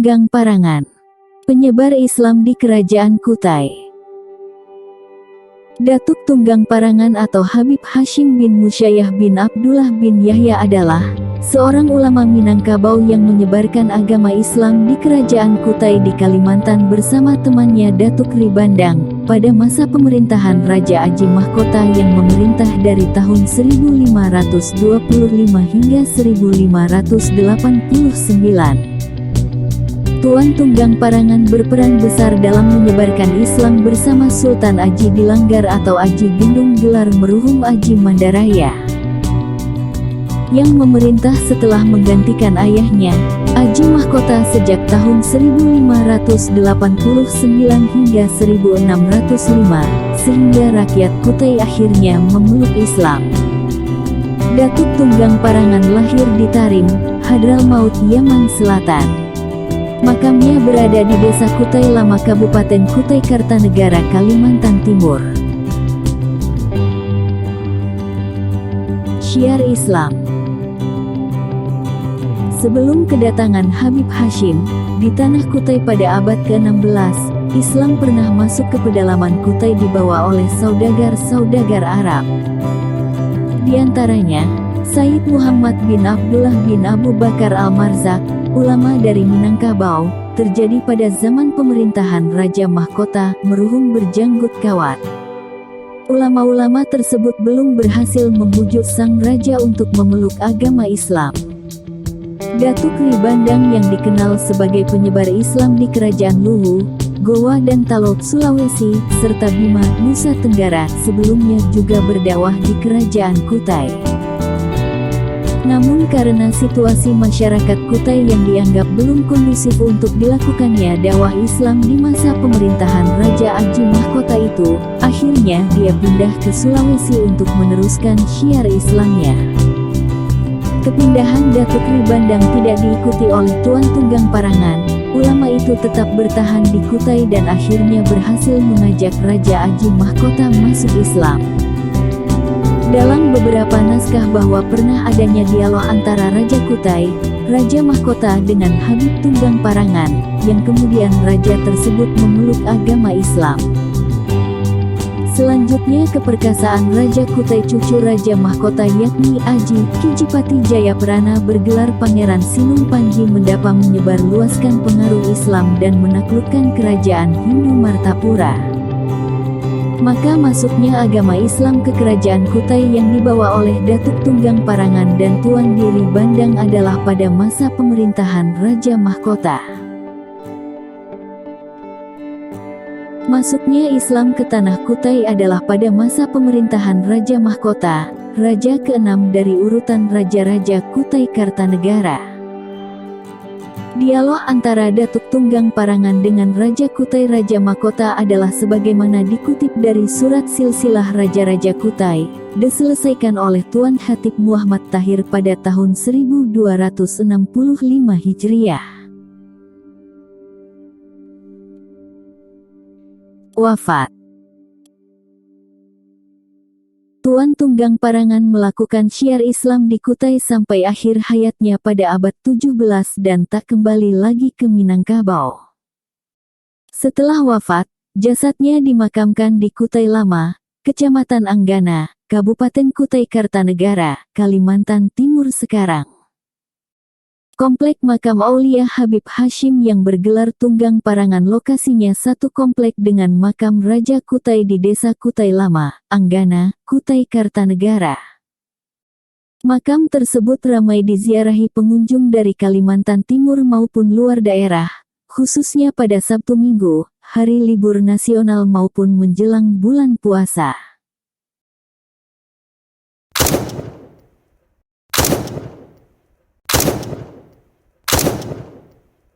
Tunggang Parangan, penyebar Islam di Kerajaan Kutai. Datuk Tunggang Parangan atau Habib Hashim bin Musayyah bin Abdullah bin Yahya adalah seorang ulama Minangkabau yang menyebarkan agama Islam di Kerajaan Kutai di Kalimantan bersama temannya Datuk Ri Bandang pada masa pemerintahan Raja Aji Mahkota yang memerintah dari tahun 1525 hingga 1589. Tuan Tunggang Parangan berperan besar dalam menyebarkan Islam bersama Sultan Aji Dilanggar atau Aji Gendung gelar merhum Aji Mandaraya, yang memerintah setelah menggantikan ayahnya, Aji Mahkota sejak tahun 1589 hingga 1605, sehingga rakyat Kutai akhirnya memeluk Islam. Datuk Tunggang Parangan lahir di Tarim, Hadramaut, Yaman Selatan. Makamnya berada di Desa Kutai Lama, Kabupaten Kutai Kartanegara, Kalimantan Timur. Syiar Islam. Sebelum kedatangan Habib Hashim di tanah Kutai pada abad ke-16, Islam pernah masuk ke pedalaman Kutai dibawa oleh saudagar-saudagar Arab. Di antaranya, Sayyid Muhammad bin Abdullah bin Abu Bakar Al-Marzak, ulama dari Minangkabau, terjadi pada zaman pemerintahan Raja Mahkota merhum berjanggut kawat. Ulama-ulama tersebut belum berhasil membujuk sang raja untuk memeluk agama Islam. Datuk Ri Bandang yang dikenal sebagai penyebar Islam di Kerajaan Luwu, Goa dan Talot, Sulawesi, serta Bima, Nusa Tenggara, sebelumnya juga berdakwah di Kerajaan Kutai. Namun karena situasi masyarakat Kutai yang dianggap belum kondusif untuk dilakukannya dakwah Islam di masa pemerintahan Raja Aji Mahkota itu, akhirnya dia pindah ke Sulawesi untuk meneruskan syiar Islamnya. Kepindahan Datuk Ri Bandang tidak diikuti oleh Tuan Tunggang Parangan. Ulama itu tetap bertahan di Kutai dan akhirnya berhasil mengajak Raja Aji Mahkota masuk Islam. Dalam beberapa naskah bahwa pernah adanya dialog antara Raja Kutai, Raja Mahkota dengan Habib Tunggang Parangan, yang kemudian raja tersebut memeluk agama Islam. Selanjutnya keperkasaan Raja Kutai cucu Raja Mahkota yakni Aji Kijipati Jayaprana bergelar Pangeran Sinung Panji mendapa menyebar luaskan pengaruh Islam dan menaklukkan kerajaan Hindu Martapura. Maka masuknya agama Islam ke Kerajaan Kutai yang dibawa oleh Datuk Tunggang Parangan dan Tuan Ri Bandang adalah pada masa pemerintahan Raja Mahkota. Masuknya Islam ke tanah Kutai adalah pada masa pemerintahan Raja Mahkota, Raja ke-6 dari urutan Raja-Raja Kutai Kartanegara. Dialog antara Datuk Tunggang Parangan dengan Raja Kutai Raja Mahkota adalah sebagaimana dikutip dari surat silsilah Raja-Raja Kutai, diselesaikan oleh Tuan Khatib Muhammad Tahir pada tahun 1265 Hijriah. Wafat. Tuan Tunggang Parangan melakukan syiar Islam di Kutai sampai akhir hayatnya pada abad 17 dan tak kembali lagi ke Minangkabau. Setelah wafat, jasadnya dimakamkan di Kutai Lama, Kecamatan Anggana, Kabupaten Kutai Kartanegara, Kalimantan Timur sekarang. Komplek Makam Aulia Habib Hashim yang bergelar Tunggang Parangan lokasinya satu komplek dengan makam Raja Kutai di Desa Kutai Lama, Anggana, Kutai Kartanegara. Makam tersebut ramai diziarahi pengunjung dari Kalimantan Timur maupun luar daerah, khususnya pada Sabtu Minggu, hari libur nasional maupun menjelang bulan puasa.